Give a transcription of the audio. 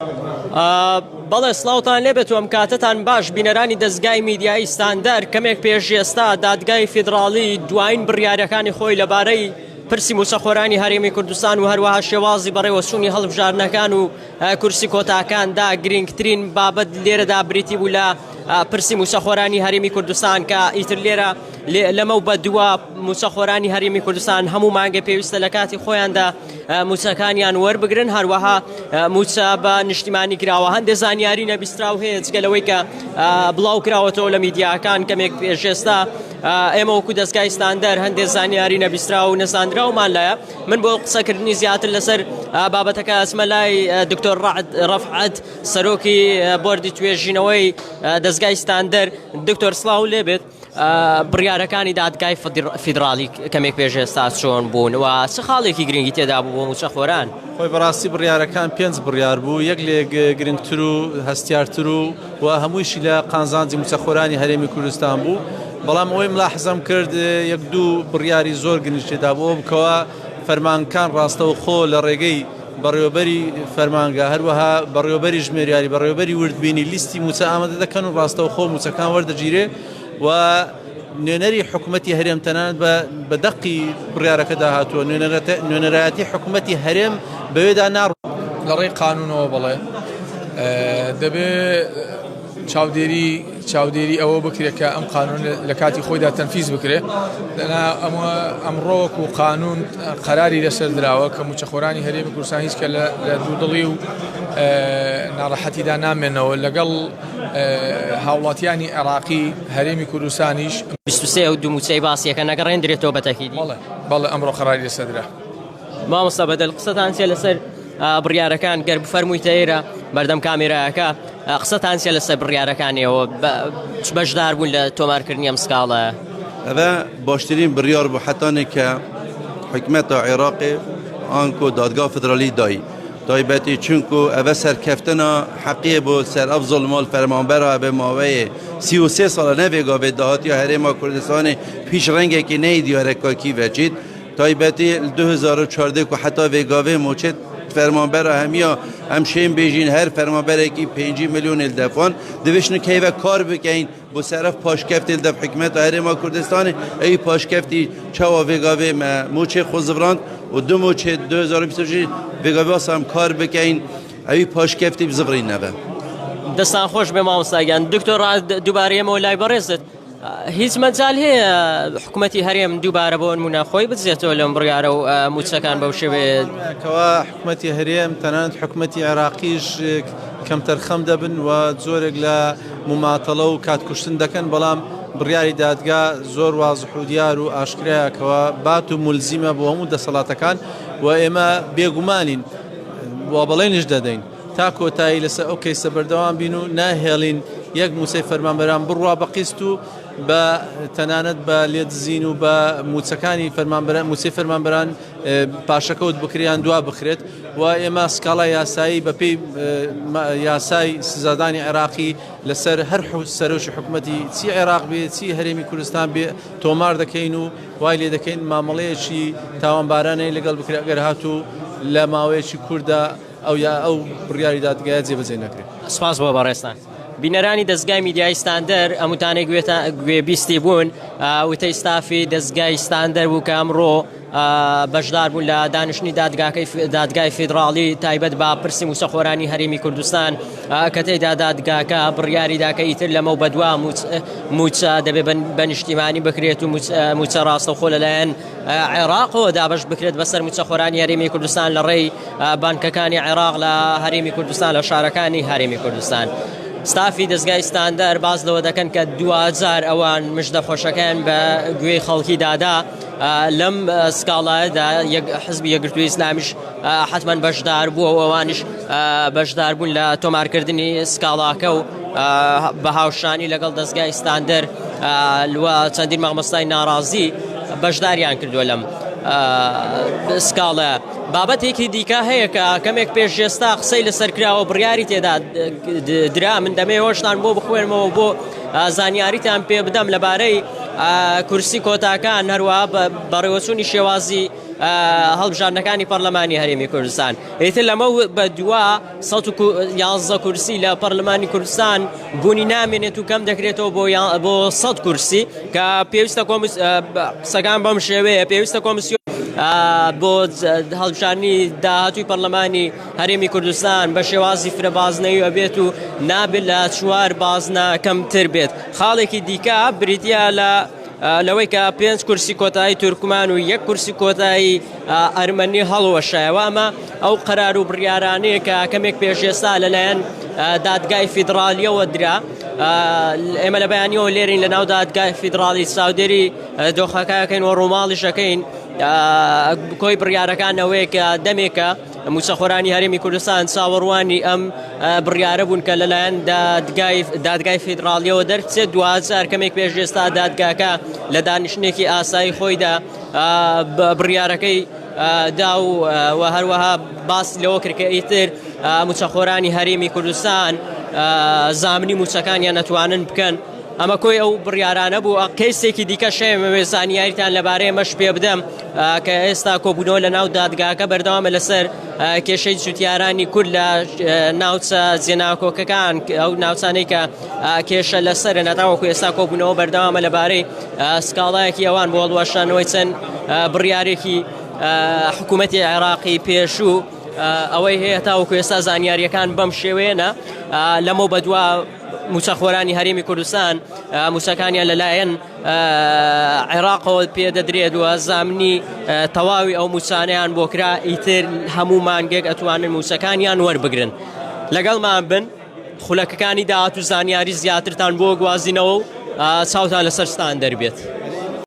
بەڵێ سڵاوتان لێبێت و ئەم کاتتان باش بینەرانی دەستگای میدیایی ستاندەر کەمێک پێش ئێستا دادگای فیدراڵی دوایین بڕیارەکانی خۆی لەبارەی پرسی موسەخۆرانی هەرێمی کوردستان و هەروەها شێوازی بەڕێوەچوونی هەڵبژارنەکان و کورسی کۆتاکاندا گرنگترین بابەت لێرەدا بریتی بوو لە پرسی موسەخۆرانی هەرێمی کوردستان کە ئیتر لێرە لەمە و بەدووە موسەخۆرانی هەرێمی کوردستان هەموو مانگە پێویستە لە کاتی خۆیاندا موچەکانیان وەربگرن هەروەها موچە بە نیشتیمانی کراوە هەندێک زانیاری نەبیستراو هەیە جگەلەوەی کە بڵاو کراوەتەوە لە میدیاکان کەمێک پێش ئێستا ئێمە وەکو دەستگای ستاندەر هەندێک زانیاری نەبیسترا و نەزانراومان لایە من بۆ قسەکردنی زیاتر لەسەر بابەتەکە ئەچمە لای دکتۆر ڕەفعەت سەرۆکی بۆردی توێژینەوەی دەستگای ستاندەر. دکتۆر سڵاو لێبێت بڕیارەکانی دادگای فیدراڵی کەمێک پێش ئێستا چۆن بوون و چ خاڵێکی گرنگی تێدا بوو بۆ موچەخۆران؟ خۆی بەڕاستی بڕیارەکان 5 بڕیار بوو، یەک لێ گرنگتر و هەستیارتر و هەموویشی لە قازانجی موچەخۆرانی هەرێمی کوردستان بوو. بەڵام ئەوەی ملاحەزەم کرد یەک دوو بڕیاری زۆر گرنگ تێدا بوو بکەوە فەرمانکان ڕاستەوە خۆ لە ڕێگەی بەڕێوەبەری فەرمانگە هەروەها بەڕێوەبەری ژمێریاری بەڕێوەبەری وردبینی لیستی موچە ئامادە دەکەن و ڕاستەوە خۆ موچەکان وەردەگیرێ و نوێنەری حکوومەتی هەرێم تەنانەت بە دەقی بڕیارەکەدا هاتووە نوێنەرایەتی حکوومەتی هەرێم بەوێدا ناڕ لە ڕێی قانونەوە بڵێ دەبێ چاودێری ئەوە بکرێت کە ئەم قانون لە کاتی خۆیدا تەنفیز بکرێت. ئەمڕۆوەک و قانون قەراری لەسەر دراوە کە موچەخۆرانی هەرێمی کوردستان هیچ کە لە دوودڵی و ناڕەحەتیدا نامێنەوە لەگەڵ هاوڵاتیانی عێراقی هەرێمی کوردستانیش 23 و دوو موچەی باسیەکە نەگەڕێندرێتەوە بە تەکیدی. بەڵێ ئەمڕۆ قەراری لەسەر درا. مامۆستا بەدەل قسەتان چێ لەسەر بڕیارەکان گەر بفەرموویتە ئێرە بەردەم کامێرایەکە قسەتان چێ لەسەر بڕیارەکانیەوە بەشدار بوون لە تۆمارکردنی ئەم سکاڵە؟ ئەوە باشترین بڕیار بوو حتانێک کە حکومەتە عێراقی ئانکۆ دادگا فدرالی تایبەتی چونکو ئەوە سەرکەفتنە حەقیە بۆ سەر ئەف زوڵمال فەرمانبەرە بە ماوەیە 33 ساڵە نەبێگا بێت داهاتی هەرێما کوردستانی پیش ڕەنگێکی نەی دیارەکاکی وەچیت تایبەتی 2014 و حتا وێگاوێ موچێت فەرمانبەرە هەمیە ئەم شێن بێژین هەر فەرمانبەرێکی 5 میلیۆن دەفۆن دەبێشن کەیڤە کار بکەین بۆ سەرف پاشکەفتی دەف حکومەت هەرێما کوردستانی ئەوی پاشکەفتی چاوە وێگاوێ موچێ خۆزڤراند و دو موچێ 2026 وێگاوێ ئاسام کار بکەین ئەوی پاشکەفتی بزڤڕینەوە. دەستان خۆش بێ مامۆستاگیان. دکتۆر دووبارەیەمەوە لای بەڕێزت هیچ مەجال هەیە حکوومەتی هەرێم دووبارە بۆ نمونە خۆی بجێتەوە لەم بڕیارە و موچەکان بەو شێوەیە کەوا حکوومەتی هەرێم تەنانەت حکوومەتی عێراقیش کەم تەرخەم دەبن و زۆرێک لە مماتەڵە و کاتکوشتن دەکەن بەڵام بڕیاری دادگا زۆر وازح و دیار و ئاشکرایەکەوە بات و مولزیمە بۆ هەموو دەسەڵاتەکان و ئێمە بێگومانین و بەڵێنش دەدەین تا کۆتایی لەسەر ئەو کەیسە بەردەوام بین و ناهێڵین یەک موسەی فەرمانبەران بڕوا بە قیست و بە تەنانەت بە لێدزین و بە موچەکانی فەرمانبەران موچەی فەرمانبەران پاشەکەوت بکریان دوا بخرێت و ئێمە سکاڵای یاسایی بەپێی یاسای سزادانی عێراقی لەسەر هەر سەرۆشی حکوومەتی چی عێراق بێ چی هەرێمی کوردستان بێ تۆمار دەکەین و وای لێ دەکەین مامەڵەیەکی تاوانبارانەی لەگەڵ بکرێ ئەگەر هاتوو لە ماوەیەکی کووردا ئەو بڕیاری دادگایە جێبەجێ نەکرێت. سپاس بۆ بەڕێستان. بینەرانی دەستگای میدیای ستاندەر ئەموتانێک گوێبیستی بوون وتەی ستافی دەستگای ستاندەر بوو کە ئەمڕۆ بەشدار بوون لە دانیشتنی دادگای فیدراڵی تایبەت بە پرسی موسەخۆرانی هەرێمی کوردستان کە تێیدا دادگاکە بڕیاری داکە ئیتر لەمە بەدوا موچە دەبێت بە نیشتیمانی بکرێت و موچە ڕاستەوخۆ لەلایەن عێراقەوە دابش بکرێت بەسەر موچەخۆرانی هەرێمی کوردستان لە ڕێی بانکەکانی عێراق لە هەرێمی کوردستان لە شارەکانی هەرێمی کوردستان. ستافی دەستگای ستاندەر باز لەوە دەکەن کە 2000 ئەوان مژدە خۆشەکان بە گوێی خەڵکی دادا لەم سکاڵایەدا حزبی یەکگرتووی ئیسلامیش حتمەن بەشدار بووە و ئەوانش بەشدار بوون لە تۆمارکردنی سکاڵاکە و بە هاوشانی لەگەڵ دەستگای ستاندەر چەندین مامۆستای ناڕازی بەشداریان کردووە لەم سکاڵە. بابەتێکی دیکە هەیە کە کەمێک پێش ئێستا قسەی لەسەر کراوە بڕیاری تێدا درا من دەمێ هۆشتان بۆ بخوێنمەوە بۆ زانیاریتان پێ بدەم لەبارەی کورسی کۆتاکان هەروەها بەڕێوەچوونی شێوازی هەڵبژاردنەکانی پەرلەمانی هەرێمی کوردستان. ئیتر لەمە بە دووە 111 کورسی لە پەرلەمانی کوردستان بوونی نامێنێت و کەم دەکرێتەوە بۆ 100 کورسی کە پێویستە سەگان بەم شێوەیە پێویستە کۆمیسیۆن بۆ هەڵبژاردننی داهاتووی پەرلەمانی هەرێمی کوردستان بە شێوازی فرە بازنەوی ئەبێت و نابێت لە 4 بازنە کەمتر بێت. خاڵێکی دیکە بریتیا لەوەی کە 5 کورسی کۆتایی تورکمان و 1 کورسی کۆتایی ئەرمەنی هەڵوەشایەوە. ئەمە ئەو قەرار و بڕیارانەیە کە کەمێک پێشێستا لەلایەن دادگای فیدراالیەوە درا. ئێمە لە بەیانیەوە لێرین لە ناو دادگای فیدراالی ساودێری دۆخەکەکەین و ڕووماڵیشەکەین کۆی بڕیارەکانەوەی کە دەمێکە موچەخۆرانی هەرێمی کوردستان چاوەڕوانی ئەم بڕیارە بوون کە لەلایەن دادگای فیدراالیەوە دەرچێت 2000 کەمێک پێشێستا دادگاکە لە دانیشتێکی ئاسایی خۆیدا بڕیارەکەی دا و هەروەها باس لەوە کردکە ئیتر موچەخۆرانی هەرێمی کوردستان زامنی موچەکانیان نەتوانن بکەن. ئەمە کۆی ئەو بڕیارانە بوو. کەیسێکی دیکە شەیەمەوێ زانیاریتان لەبارەیە مەش پێ بدەم کە ئێستا کۆبوونەوە لە ناو دادگاکە بەردەوامە لەسەر کێشەی جوتیارانی کورد لە ناوچە جێناکۆکەکان ئەو ناوچانەی کە کێشە لەسەرە نەتاوەکو ئێستا کۆبوونەوە بەردەوامە لەبارەی سکاڵایەکی ئەوان بۆ هەڵوەشانەوەی چەند بڕیارێکی حکوومەتی عێراقی پێشوو ئەوەی هەیە تاوەکو ئێستا زانیاریەکان بەم شێوەیەنە. لەمە بەدووە موچەخۆرانی هەرێمی کوردستان موچەکانیان لەلایەن عێراقەوە پێدەدرێت و زامنی تەواوی ئەو موچانەیان بۆ کرا ئیتر هەموو مانگێک ئەتوانن موچەکانیان وەربگرن. لەگەڵمان بن خولەکەکانی داهات و زانیاری زیاترتان بۆ گوازینەوە و چاوتان لەسەر ستان دەربێت.